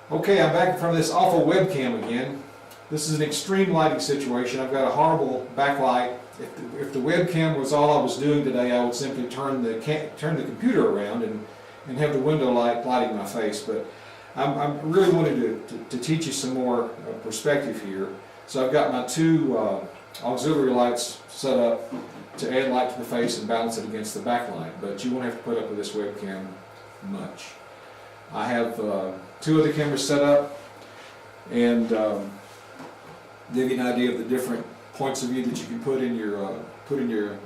Okay, I'm back in front of this awful webcam again. This is an extreme lighting situation. I've got a horrible backlight. If the webcam was all I was doing today, I would simply turn the computer around and have the window light lighting my face. But I'm really wanting to teach you some more perspective here. So I've got my two auxiliary lights set up to add light to the face and balance it against the backlight. But you won't have to put up with this webcam much. I have two other cameras set up and give you an idea of the different points of view that you can put in your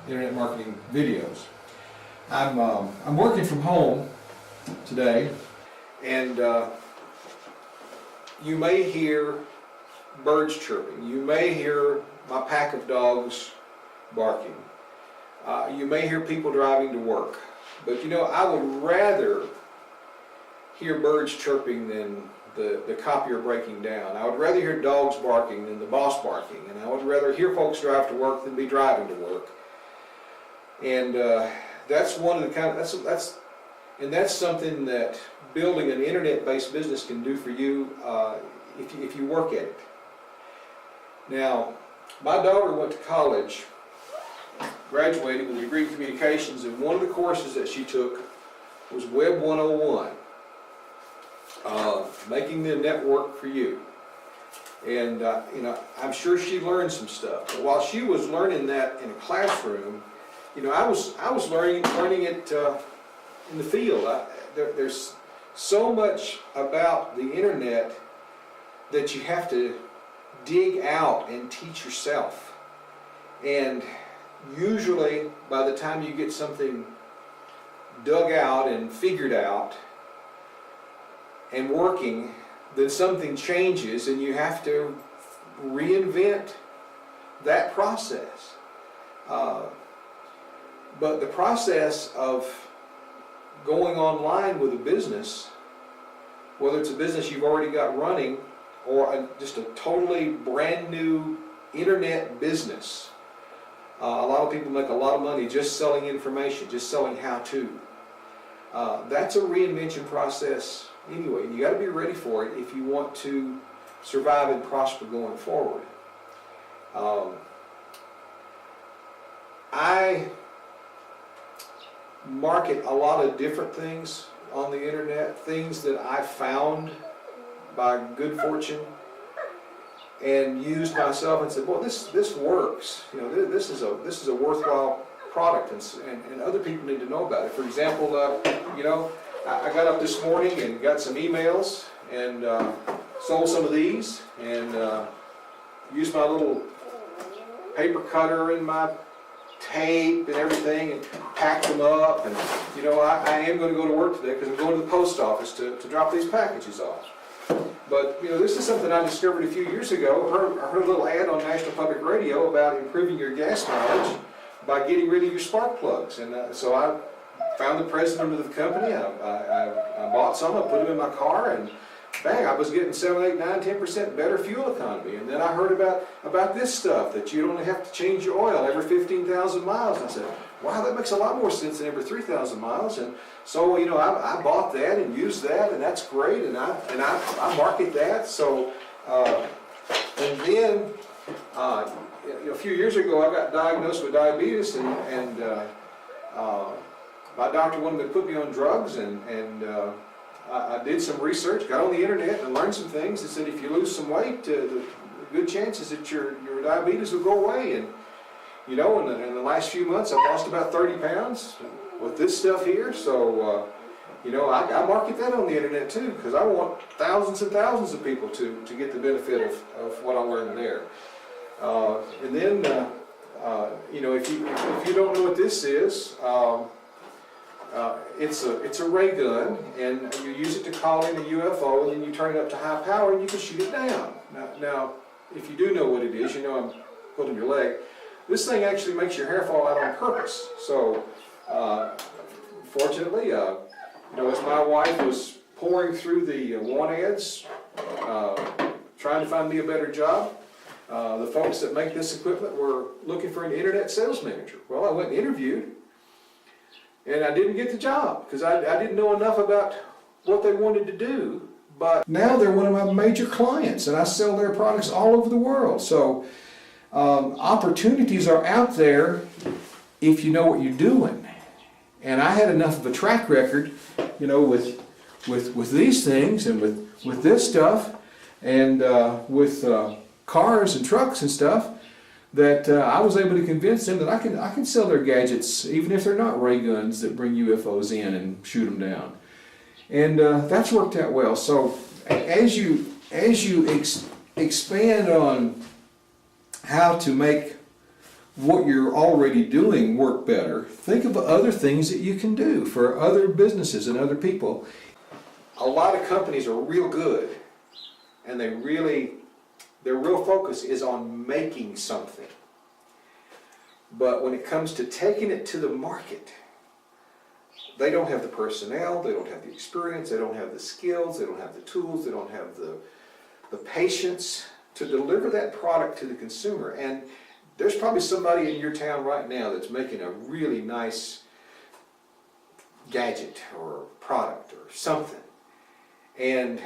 internet marketing videos. I'm working from home today, and you may hear birds chirping. You may hear my pack of dogs barking. You may hear people driving to work. But you know, I would rather hear birds chirping than the copier breaking down. I would rather hear dogs barking than the boss barking, and I would rather hear folks drive to work than be driving to work. And that's one of the that's something that building an internet-based business can do for you if you work at it. Now, my daughter went to college, graduated with a degree in communications, and one of the courses that she took was Web 101. Making the network for you. And you know, I'm sure she learned some stuff. But while she was learning that in a classroom, you know, I was learning it in the field. There's so much about the internet that you have to dig out and teach yourself. And usually, by the time you get something dug out and figured out and working, then something changes and you have to reinvent that process. But the process of going online with a business, whether it's a business you've already got running or just a totally brand new internet business, a lot of people make a lot of money just selling information, just selling how-to. That's a reinvention process anyway, and you got to be ready for it if you want to survive and prosper going forward. I market a lot of different things on the internet, things that I found by good fortune and used myself and said, well, this works. You know, this is a worthwhile product, and other people need to know about it. For example, you know, I got up this morning and got some emails and sold some of these and used my little paper cutter and my tape and everything and packed them up. And you know, I am going to go to work today because I'm going to the post office to drop these packages off. But you know, this is something I discovered a few years ago. I heard a little ad on National Public Radio about improving your gas mileage by getting rid of your spark plugs, and so I found the president of the company. I bought some, I put them in my car, and bang, I was getting 7, 8, 9, 10% better fuel economy. And then I heard about this stuff, that you only have to change your oil every 15,000 miles. And I said, wow, that makes a lot more sense than every 3,000 miles. And so, you know, I bought that and used that, and that's great, and I market that. So, and then, you know, a few years ago, I got diagnosed with diabetes, and my doctor wanted to put me on drugs, and I did some research, got on the internet and learned some things. It said if you lose some weight, the good chances that your diabetes will go away. And you know, in the last few months, I've lost about 30 pounds with this stuff here. So you know, I market that on the internet too, because I want thousands and thousands of people to get the benefit of what I learned there. And then you know, if you don't know what this is, it's a ray gun, and you use it to call in a UFO, and then you turn it up to high power, and you can shoot it down. Now, if you do know what it is, you know I'm pulling your leg. This thing actually makes your hair fall out on purpose. So, fortunately, you know, as my wife was pouring through the want ads, trying to find me a better job, the folks that make this equipment were looking for an internet sales manager. Well, I went and interviewed, and I didn't get the job because I didn't know enough about what they wanted to do. but now they're one of my major clients, and I sell their products all over the world. So opportunities are out there if you know what you're doing. And I had enough of a track record, you know, with these things and with this stuff and with cars and trucks and stuff, that I was able to convince them that I can sell their gadgets even if they're not ray guns that bring UFOs in and shoot them down. And that's worked out well. So as you expand on how to make what you're already doing work better, think of other things that you can do for other businesses and other people. A lot of companies are real good, and their real focus is on making something. But when it comes to taking it to the market, they don't have the personnel, they don't have the experience, they don't have the skills, they don't have the tools, they don't have the patience to deliver that product to the consumer. And there's probably somebody in your town right now that's making a really nice gadget or product or something. And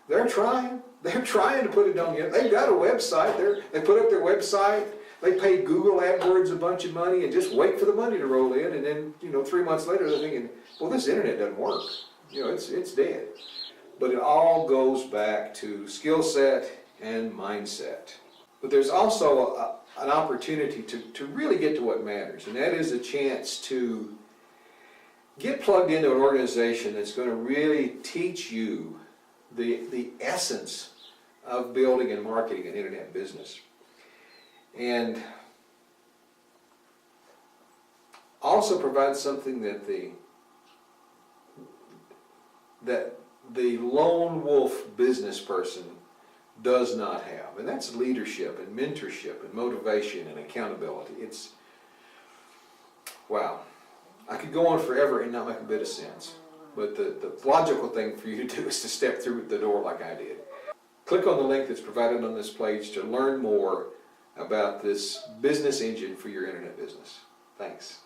they're trying to put it on. They've got a website. They put up their website. They pay Google AdWords a bunch of money and just wait for the money to roll in. And then, 3 months later, they're thinking, well, this internet doesn't work. It's dead. But it all goes back to skill set and mindset. But there's also an opportunity to really get to what matters, and that is a chance to get plugged into an organization that's going to really teach you the essence of building and marketing an internet business. And also provide something that the lone wolf business person does not have, and that's leadership and mentorship and motivation and accountability. Wow. I could go on forever and not make a bit of sense, but the logical thing for you to do is to step through the door like I did. Click on the link that's provided on this page to learn more about this business engine for your internet business. Thanks.